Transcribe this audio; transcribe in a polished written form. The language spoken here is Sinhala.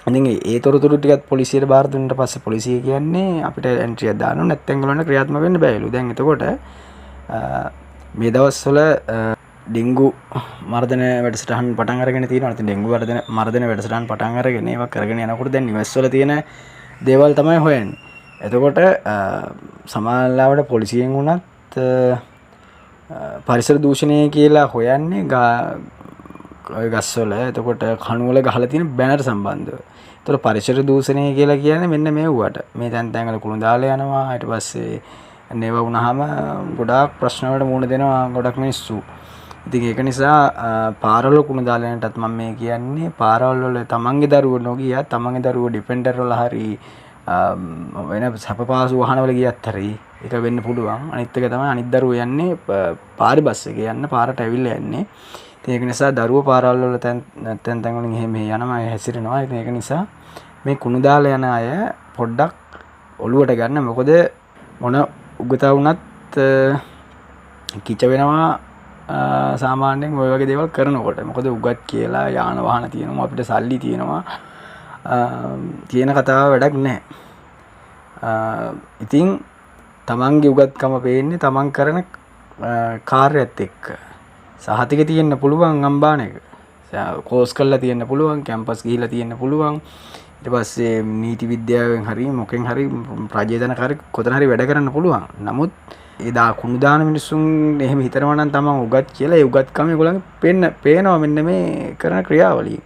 ඉතින් ඒ තොරතුරු ටිකත් පොලිසියට බාර දුන්නාට පස්සේ පොලිසිය කියන්නේ අපිට එන්ට්‍රියක් දාන්න ඕනේ නැත්නම් ඒගොල්ලන්ට ක්‍රියාත්මක වෙන්න බෑලු. දැන් එතකොට මේ දවස්වල ඩෙන්ගු මර්ධන වැඩසටහන් පටන් අරගෙන තියෙනවා. ඉතින් ඩෙන්ගු මර්ධන වැඩසටහන් පටන් අරගෙන ඒවා කරගෙන යනකොට දැන් නිවෙස්වල තියෙන දේවල් තමයි හොයන්නේ. එතකොට සමාජලාවට පොලිසියෙන් වුණත් පරිසර දූෂණය කියලා හොයන්නේ ගස්වල එතකොට කණුවල ගහලා තියෙන බැනර් සම්බන්ධව. එතකොට පරිසර දූෂණය කියලා කියන්නේ මෙන්න මේවට. මේ තැන් වල කුණු දාලා යනවා. ඊට පස්සේ නේව වුණාම ගොඩාක් ප්‍රශ්න වලට මුහුණ දෙනවා ගොඩක් මිනිස්සු. ඉතින් ඒක නිසා පාරවල කුණු දාලා යනටත් මම මේ කියන්නේ පාරවල වල තමන්ගේ දරුවෝ නොගියා තමන්ගේ දරුවෝ ඩිපෙන්ඩර් වල හරි වෙන සපපාසු වහන වල ගියත් හරි ඒක වෙන්න පුළුවන්. අනිත් එක තමයි අනිත් දරුවෝ යන්නේ පාරේ බස් එකේ යන්න පාරට ඇවිල්ලා යන්නේ. ඉතින් ඒක නිසා දරුවෝ පාරවල් වල තැන් වලින් එහෙම යනවා හැසිරෙනවා. ඉතින් ඒක නිසා මේ කුණු දාලා යන අය පොඩ්ඩක් ඔලුවට ගන්න. මොකද මොන උගතා වුණත් කිච වෙනවා සාමාන්‍යයෙන් ඔය වගේ දේවල් කරනකොට. මොකද උගත් කියලා යාන වාහන තියෙනවා අපිට සල්ලි තියෙනවා කියන කතාව වැඩක් නැහැ. ඉතින් තමන්ගේ උගත්කම පේන්නේ තමන් කරන කාර්යයත් එක්ක. සහතික තියෙන්න පුළුවන් අම්බාන එක. කෝස් කරලා තියෙන්න පුළුවන්, කැම්පස් ගිහිල්ලා තියෙන්න පුළුවන්. ඊට පස්සේ නීති විද්‍යාවෙන් හරි මොකෙන් හරි ප්‍රජේතනකාරී කොතන හරි වැඩ කරන්න පුළුවන්. නමුත් ඒ කුණු දාන මිනිස්සුන් එහෙම හිතනවා නම් තමන් උගත් කියලා ඒ උගත්කම ඒගොල්ලන්ගේ පේනවා මෙන්න මේ කරන ක්‍රියාවලිය.